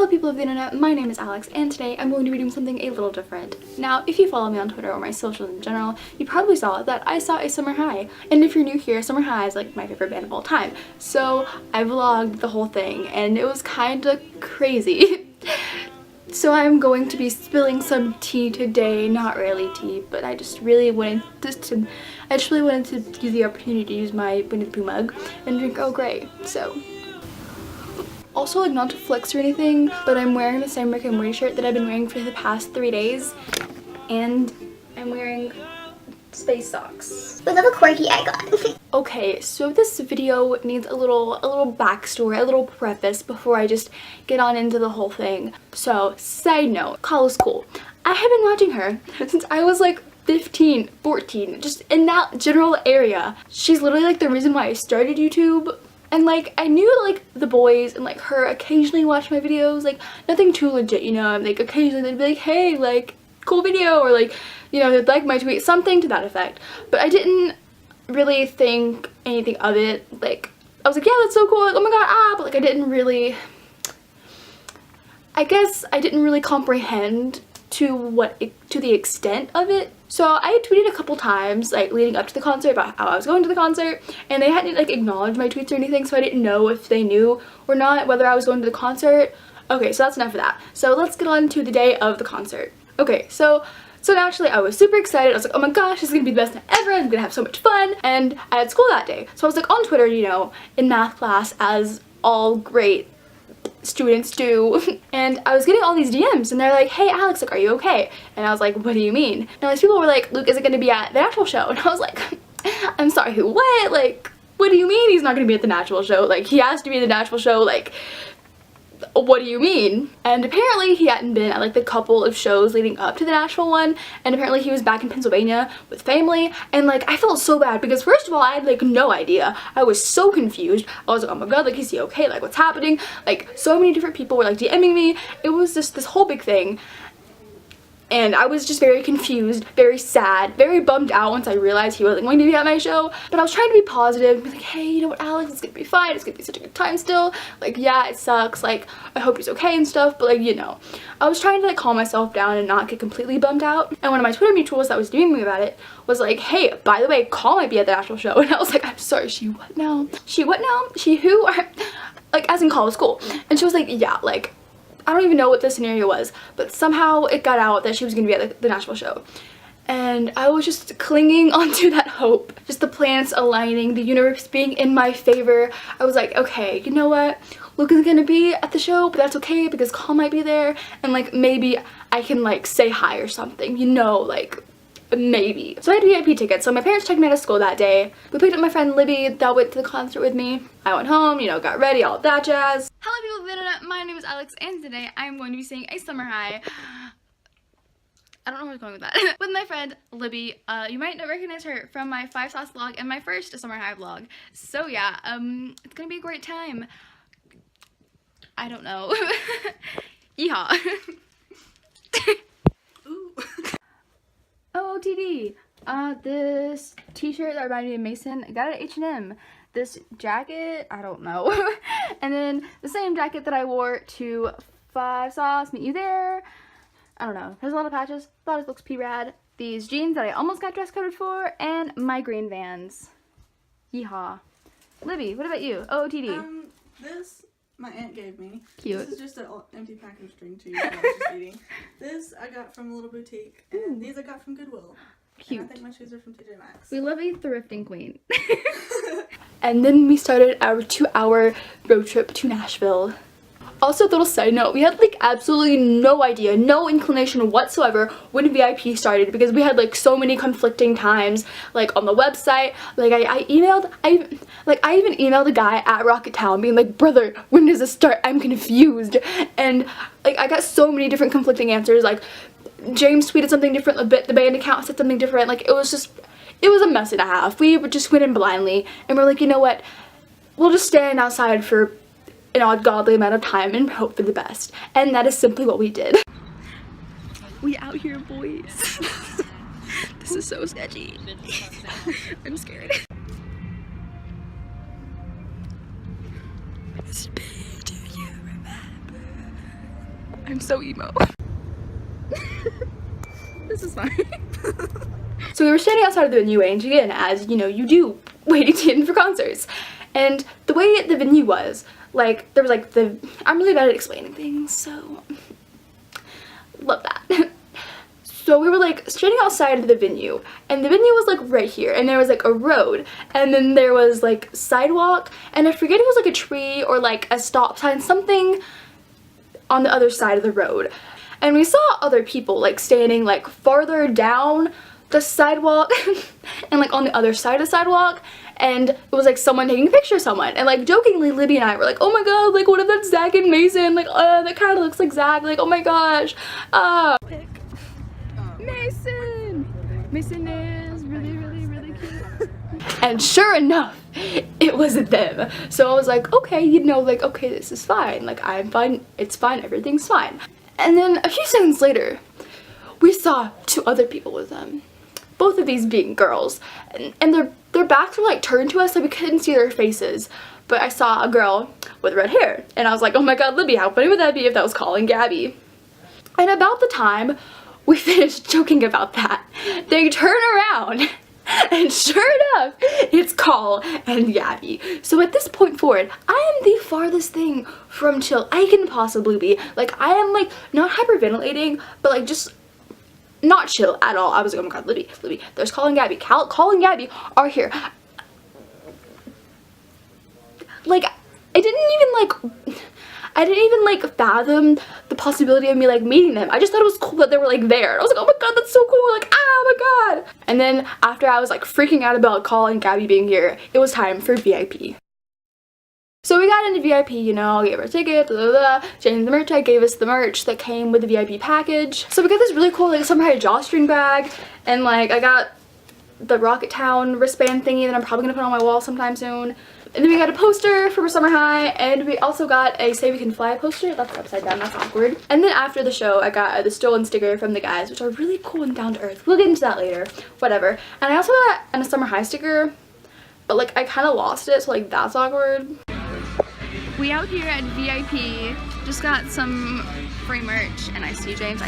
Hello people of the internet, my name is Alex and today I'm going to be doing something a little different. Now, if you follow me on Twitter or my socials in general, you probably saw that I saw ASummerHi. And if you're new here, ASummerHi is like my favorite band of all time. So I vlogged the whole thing and it was kinda crazy. So I'm going to be spilling some tea today, not really tea, but I just really wanted to use the opportunity to use my Winnie the Pooh mug and drink Earl Grey, so. Also, like, not to flex or anything, but I'm wearing the same Rick and Morty shirt that I've been wearing for the past 3 days, and I'm wearing space socks. With a little quirky I got. Okay, so this video needs a little backstory, a little preface before I just get on into the whole thing. So, side note, Colliscool. I have been watching her since I was like 15, 14, just in that general area. She's literally like the reason why I started YouTube. And like, I knew like the boys and like her occasionally watch my videos, like nothing too legit, you know, like occasionally they'd be like, hey, like, cool video, or like, you know, they'd like my tweet, something to that effect. But I didn't really think anything of it. Like, I was like, yeah, that's so cool, like, oh my god, but like I didn't really, I guess I didn't really comprehend to the extent of it. So I tweeted a couple times like leading up to the concert about how I was going to the concert, and they hadn't like acknowledged my tweets or anything, so I didn't know if they knew or not whether I was going to the concert. Okay, so that's enough of that. So let's get on to the day of the concert. Okay, so naturally I was super excited. I was like, oh my gosh, this is gonna be the best night ever, I'm gonna have so much fun. And I had school that day, so I was like on Twitter, you know, in math class, as all great students do, and I was getting all these DMs and they're like, hey Alex, like, are you okay? And I was like, what do you mean? And these people were like, Luke isn't gonna be at the actual show. And I was like, I'm sorry, who, what? Like, what do you mean he's not gonna be at the Nashville show? Like, he has to be at the Nashville show, like, what do you mean? And apparently he hadn't been at like the couple of shows leading up to the Nashville one, and apparently he was back in Pennsylvania with family, and like I felt so bad because first of all I had like no idea. I was so confused. I was like, oh my god, like, is he okay? Like, what's happening? Like, so many different people were like DMing me. It was just this whole big thing. And I was just very confused, very sad, very bummed out once I realized he wasn't going to be at my show. But I was trying to be positive, be like, hey, you know what, Alex, it's gonna be fine, it's gonna be such a good time still. Like, yeah, it sucks, like, I hope he's okay and stuff, but like, you know. I was trying to like calm myself down and not get completely bummed out. And one of my Twitter mutuals that was DMing me about it was like, hey, by the way, Coll might be at the actual show. And I was like, I'm sorry, she what now? She what now? She who? Like, as in Colliscool. And she was like, yeah, like, I don't even know what the scenario was, but somehow it got out that she was going to be at the Nashville show. And I was just clinging onto that hope. Just the planets aligning, the universe being in my favor. I was like, okay, you know what? Luke is going to be at the show, but that's okay because Coll might be there. And like, maybe I can like say hi or something, you know, like, maybe. So I had VIP tickets, so my parents took me out of school that day. We picked up my friend Libby that went to the concert with me. I went home, you know, got ready, all that jazz. Hello people of the internet, my name is Alex and today I'm going to be singing ASummerHi. I don't know where I was going with that. With my friend Libby. You might not recognize her from my 5sauce vlog and my first ASummerHi vlog. So yeah, it's gonna be a great time. I don't know. Yeehaw. Ooh. OOTD. This t-shirt that reminded me of Mason, I got it at H&M. This jacket, I don't know. And then the same jacket that I wore to 5sauce, meet you there. I don't know. There's a lot of patches. Thought it looks P-rad. These jeans that I almost got dress coded for, and my green Vans. Yeehaw. Libby, what about you? OOTD. This my aunt gave me. Cute. This is just an empty pack of string too. I was just eating. This I got from a little boutique, and these I got from Goodwill. Cute. And I think my shoes are from TJ Maxx. We love a thrifting queen. And then we started our 2-hour road trip to Nashville. Also, a little side note, we had like absolutely no idea, no inclination whatsoever when VIP started because we had like so many conflicting times like on the website. Like I even emailed a guy at Rocketown being like, brother, when does this start? I'm confused. And like I got so many different conflicting answers. Like James tweeted something different, the band account said something different. Like it was a mess and a half. We just went in blindly and we're like, you know what, we'll just stand outside for an ungodly amount of time and hope for the best. And that is simply what we did. We out here, boys. This is so sketchy. I'm scared. Do you remember? I'm so emo. This is fine. So we were standing outside of the venue waiting to get in, as you know you do waiting to get in for concerts. And the way the venue was, like, there was like I'm really bad at explaining things, so love that. So we were like standing outside of the venue, and the venue was like right here, and there was like a road, and then there was like sidewalk, and I forget if it was like a tree or like a stop sign, something on the other side of the road. And we saw other people like standing like farther down the sidewalk and like on the other side of the sidewalk, and it was like someone taking a picture of someone, and like jokingly Libby and I were like, oh my god, like what if that's Zach and Mason, like that kind of looks like Zach, like oh my gosh. Mason is really cute. And sure enough, it was them. So I was like, okay, you know, like okay, this is fine, like I'm fine, it's fine, everything's fine. And then a few seconds later, we saw two other people with them, both of these being girls, and their backs were like turned to us, so we couldn't see their faces. But I saw a girl with red hair, and I was like, oh my god, Libby, how funny would that be if that was Coll and Gabby? And about the time we finished joking about that, they turn around, and sure enough, it's Coll and Gabby. So at this point forward, I am the farthest thing from chill I can possibly be. Like, I am like not hyperventilating, but like just not chill at all. I was like, oh my god, Libby, there's Coll and Gabby. Coll and Gabby are here. Like, I didn't even like fathom the possibility of me like meeting them. I just thought it was cool that they were like there. And I was like, oh my god, that's so cool, like oh my god. And then after I was like freaking out about Coll and Gabby being here, it was time for VIP. So we got into VIP, you know, gave our ticket, blah, blah, blah. James the merch guy gave us the merch that came with the VIP package. So we got this really cool like ASummerHi drawstring bag, and like I got the Rocket Town wristband thingy that I'm probably gonna put on my wall sometime soon. And then we got a poster from ASummerHi, and we also got a Say We Can Fly poster. That's upside down, that's awkward. And then after the show, I got the stolen sticker from the guys, which are really cool and down to earth. We'll get into that later, whatever. And I also got an ASummerHi sticker, but like I kind of lost it, so like that's awkward. We out here at VIP, just got some free merch, and I see you, James,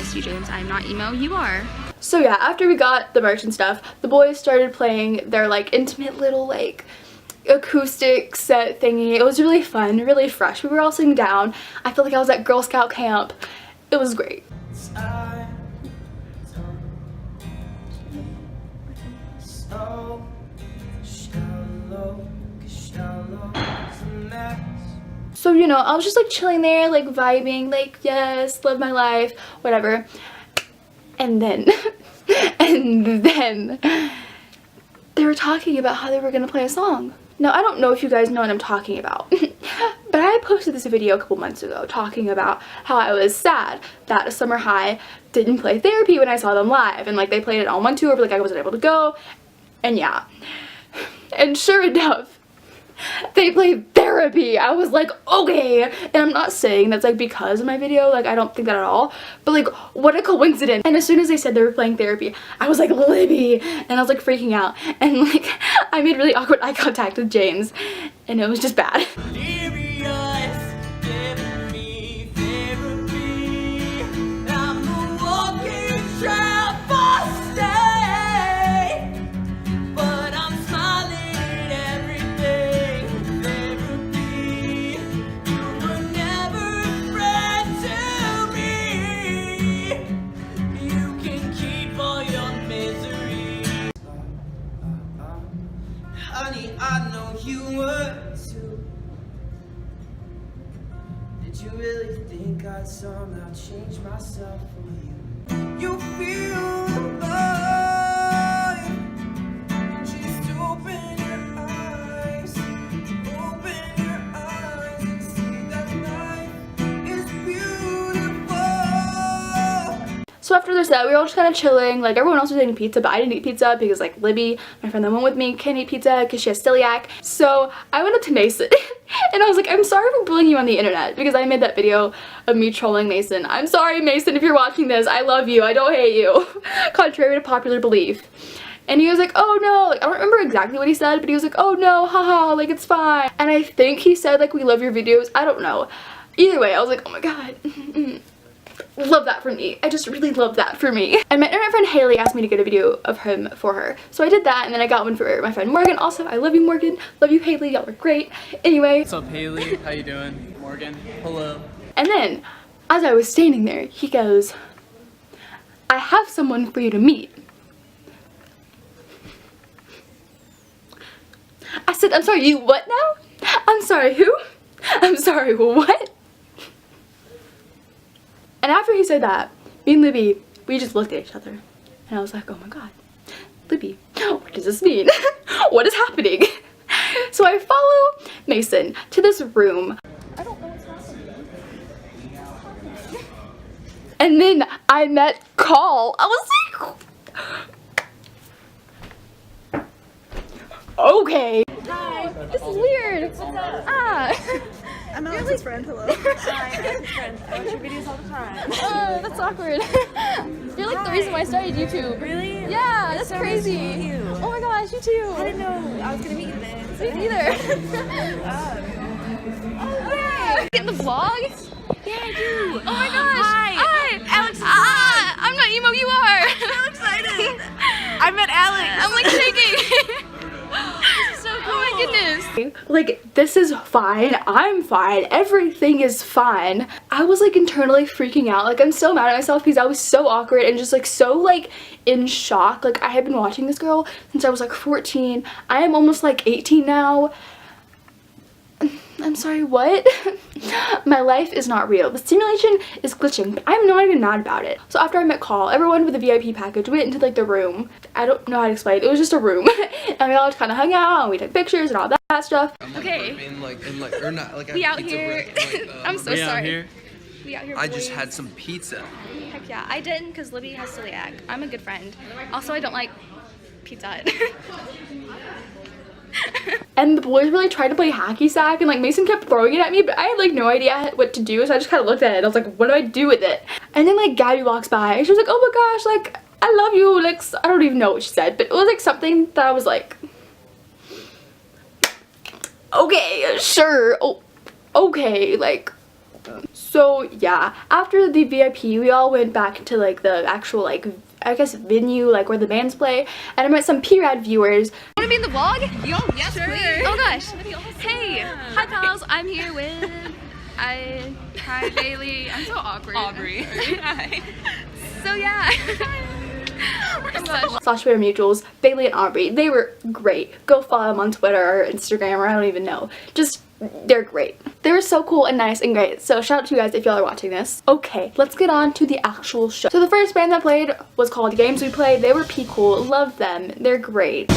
I'm not emo, you are. So yeah, after we got the merch and stuff, the boys started playing their like intimate little like acoustic set thingy. It was really fun, really fresh. We were all sitting down. I felt like I was at Girl Scout camp. It was great. So, you know, I was just like chilling there, like vibing, like yes, live my life, whatever. And then, they were talking about how they were gonna play a song. Now, I don't know if you guys know what I'm talking about, but I posted this video a couple months ago talking about how I was sad that ASummerHi didn't play Therapy when I saw them live, and like they played it on one tour, but like I wasn't able to go, and yeah. And sure enough, they played Therapy. I was like, okay. And I'm not saying that's like because of my video, like I don't think that at all, but like what a coincidence. And as soon as they said they were playing Therapy, I was like, Libby, and I was like freaking out, and like I made really awkward eye contact with James, and it was just bad. Honey, I know you were too. Did you really think I'd somehow change myself for you? You feel alive. Just open your eyes. Open your eyes and see that life is beautiful. So after this, we were all just kind of chilling. Like everyone else was eating pizza, but I didn't eat pizza because like Libby, my friend that went with me, can't eat pizza because she has celiac. So I went up to Mason and I was like, I'm sorry for bullying you on the internet, because I made that video of me trolling Mason. I'm sorry, Mason, if you're watching this. I love you. I don't hate you. Contrary to popular belief. And he was like, oh no, like I don't remember exactly what he said, but he was like, oh no, haha, like it's fine. And I think he said like, we love your videos. I don't know. Either way, I was like, oh my god. love that for me. I just really love that for me. And my internet friend Haley asked me to get a video of him for her. So I did that, and then I got one for my friend Morgan. Also, I love you, Morgan. Love you, Haley. Y'all are great. Anyway. What's up, Haley? How you doing? Morgan. Hello. And then, as I was standing there, he goes, I have someone for you to meet. I said, I'm sorry, you what now? I'm sorry, who? I'm sorry, what? And after he said that, me and Libby, we just looked at each other. And I was like, oh my god, Libby, what does this mean? What is happening? So I follow Mason to this room. I don't know what's happening. And then I met Coll. I was like, okay. Hi. This is weird. What's up? I'm Alex's friend, hello. Hi, I'm Alex's friend. I watch your videos all the time. Oh, that's awkward. You're like the reason why I started YouTube. Really? Yeah, that's so crazy. nice to meet you. Oh my gosh, you too. I didn't know I was gonna meet you today. Me neither. Okay. Get in the vlog? Yeah, I do. Oh my gosh. Hi. Alex. I'm not emo, you are. I'm so excited. I met Alex. I'm like shaking. This is so cool. Oh my goodness. Like, this is fine. I'm fine. Everything is fine. I was like internally freaking out. Like, I'm so mad at myself because I was so awkward and just like so like in shock. Like, I have been watching this girl since I was like 14. I am almost like 18 now. I'm sorry, what? My life is not real. The simulation is glitching, but I'm not even mad about it. So after I met Coll, everyone with the VIP package went into like the room. I don't know how to explain it. It was just a room. And we all just kind of hung out and we took pictures and all that stuff. Okay. We out here. I'm so sorry. We out here. I just had some pizza. Heck yeah. I didn't because Libby has celiac. I'm a good friend. Also, I don't like Pizza Hut. And the boys really tried to play hacky sack, and like Mason kept throwing it at me, but I had like no idea what to do, so I just kind of looked at it and I was like, what do I do with it? And then like Gabby walks by and she was like, oh my gosh, like I love you. Like, I don't even know what she said, but it was like something that I was like, okay, sure, oh, okay, like. So yeah, after the VIP, we all went back to like the actual like, I guess venue, like where the bands play, and I met some P-Rad viewers. Wanna be in the vlog? Yo, yes, sure. Please. Oh gosh. Hey, hi pals, I'm here with, hi Bailey, I'm so awkward. Aubrey. Hi. So yeah. Oh gosh. Slash Twitter mutuals, Bailey and Aubrey, they were great. Go follow them on Twitter or Instagram, or I don't even know. Just, they're great. They were so cool and nice and great. So shout out to you guys if y'all are watching this. Okay, let's get on to the actual show. So the first band that played was called Games We Played. They were cool. Love them. They're great.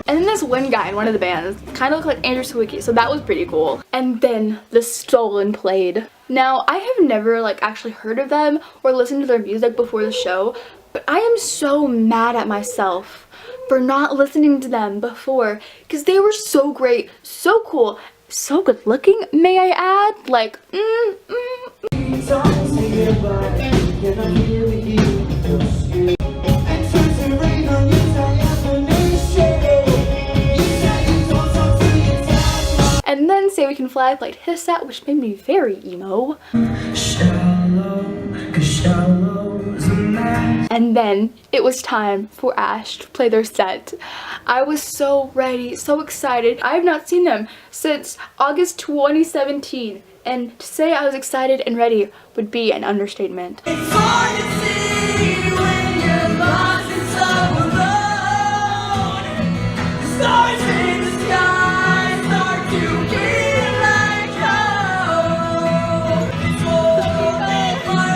And then this one guy in one of the bands kind of looked like Andrew Sawicki, so that was pretty cool. And then the Stolen played. Now, I have never like actually heard of them or listened to their music before the show, but I am so mad at myself for not listening to them before, because they were so great, so cool, so good looking, may I add? Like, And then Say We Can Fly played his set, which made me very emo. And then it was time for Ash to play their set. I was so ready, so excited. I have not seen them since August 2017, and to say I was excited and ready would be an understatement. It's hard to see when you're lost in some alone. The stars in the sky start to feel like home. It's holding my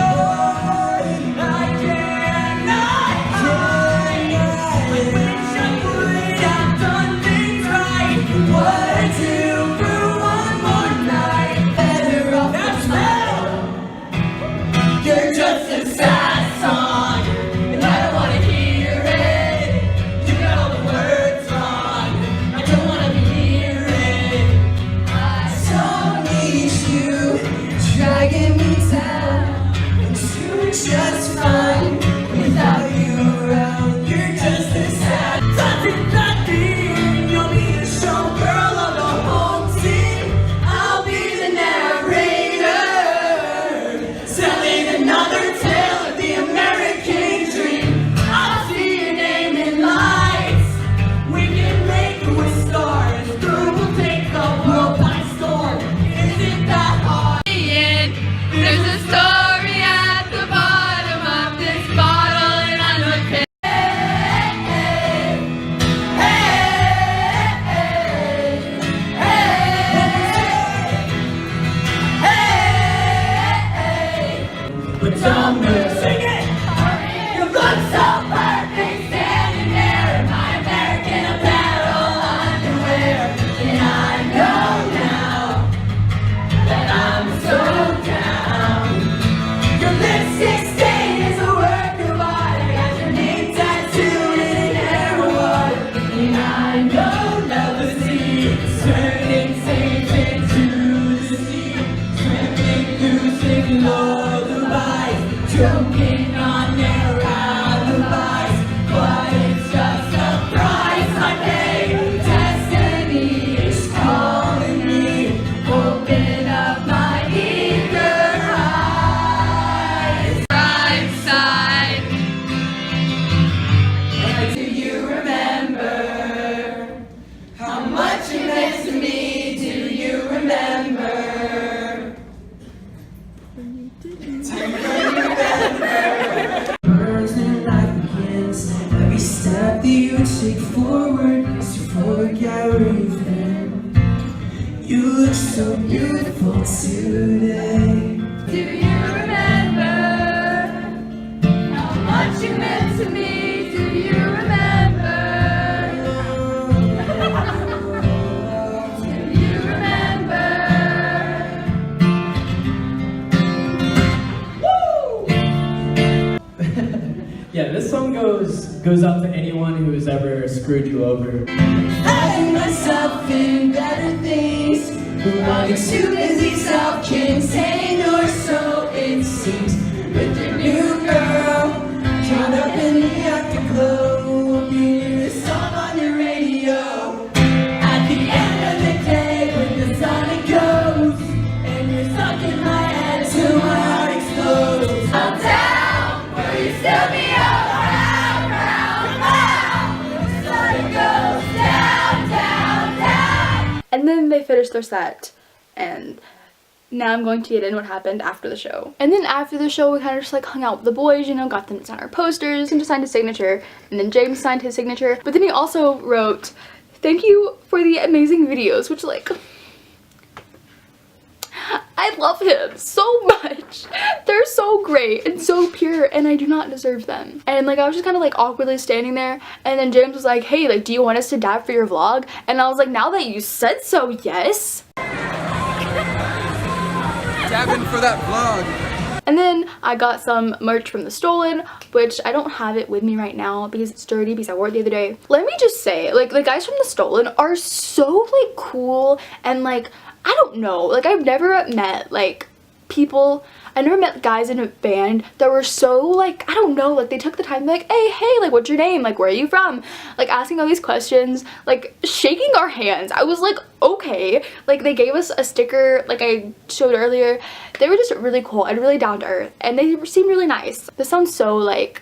heart, I cannot hide. I wish I would have done things right. What I do for one more night. Better off than you're just a sad song. perfect standing there in my American Apparel underwear. And I know now that I'm so down. Your lipstick stain is a work of art. I got your name tattooed in hair and water. And I know love is deep, turning saints into the sea, swimming through singing lullabies, choking on their alibis. But it's just a price I pay. Destiny is calling me. Open up my eager eyes. Right side. Do you remember how much you meant to me? Do you remember? Burns when life begins. Every step that you take forward is to forget where you've been. You look so beautiful today. Do you remember how much you meant to me? Do you remember? Do you remember? Yeah, this song goes out to anyone who has ever screwed you over. Finding myself in better things, belonging to busy self-contained, or so it seems. With your new girl, caught up in the afterglow, you hear a song on your radio. At the end of the day, when the sun goes, and you're stuck in my head till my heart explodes. I'm down, will you still be around, round, round? The sun goes down, down, down. And then they finished their set, and now I'm going to get in what happened after the show. And then after the show, we kind of just like hung out with the boys, you know, got them to sign our posters and just signed his signature, and then James signed his signature. But then he also wrote, "Thank you for the amazing videos," which, like, I love him so much. They're so great and so pure, and I do not deserve them. And like I was just kind of like awkwardly standing there, and then James was like, "Hey, like, do you want us to dab for your vlog?" And I was like, "Now that you said so, yes." Dabbing for that vlog. And then I got some merch from the Stolen, which I don't have it with me right now because it's dirty because I wore it the other day. Let me just say, like, the guys from the Stolen are so like cool, and like, I don't know, like, I've never met like people, I never met guys in a band that were so like, I don't know, like they took the time to be like, hey, like, what's your name, like, where are you from, like asking all these questions, like shaking our hands. I was like, okay. Like, they gave us a sticker like I showed earlier. They were just really cool and really down to earth, and they seemed really nice. This sounds so like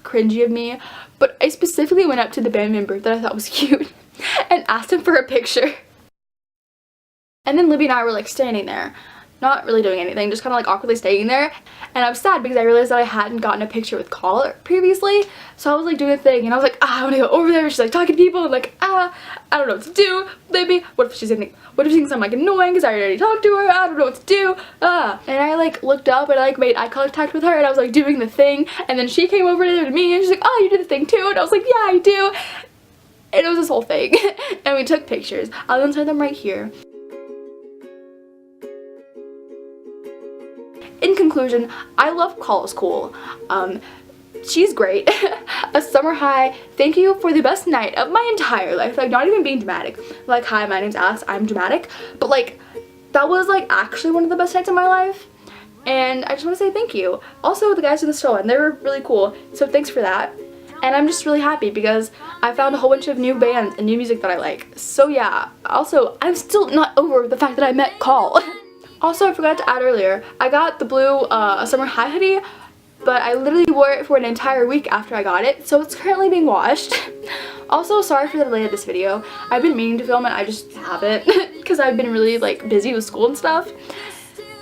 cringy of me, but I specifically went up to the band member that I thought was cute and asked him for a picture. And then Libby and I were like standing there, not really doing anything, just kind of like awkwardly staying there. And I was sad because I realized that I hadn't gotten a picture with Coll previously. So I was like doing a thing, and I was like, I want to go over there. She's like talking to people, and like, I don't know what to do. Libby, what if she thinks I'm like annoying because I already talked to her? I don't know what to do. And I like looked up and I like made eye contact with her, and I was like doing the thing. And then she came over to me and she's like, "Oh, you did the thing too?" And I was like, "Yeah, I do." And it was this whole thing. And we took pictures. I'll insert them right here. In conclusion, I love Colliscool. She's great. ASummerHi, thank you for the best night of my entire life. Like, not even being dramatic. Like, hi, my name's Alex, I'm dramatic. But like, that was like actually one of the best nights of my life. And I just want to say thank you. Also, the guys in the store, and they were really cool. So thanks for that. And I'm just really happy because I found a whole bunch of new bands and new music that I like. So yeah, also, I'm still not over the fact that I met Coll. Also, I forgot to add earlier, I got the blue ASummerHi hoodie, but I literally wore it for an entire week after I got it, so it's currently being washed. Also, sorry for the delay of this video. I've been meaning to film it, I just haven't, because I've been really like busy with school and stuff.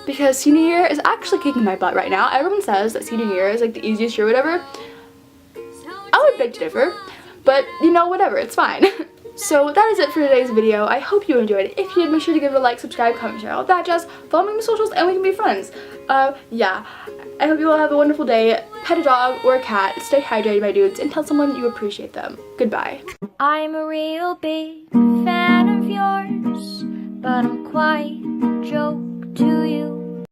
Because senior year is actually kicking my butt right now. Everyone says that senior year is like the easiest year or whatever. I would beg to differ, but you know, whatever, it's fine. So that is it for today's video. I hope you enjoyed it. If you did, make sure to give it a like, subscribe, comment, share, all that jazz. Follow me on my socials and we can be friends. Yeah. I hope you all have a wonderful day. pet a dog or a cat, stay hydrated, my dudes, and tell someone you appreciate them. Goodbye. I'm a real big fan of yours, but I'm quite a joke to you.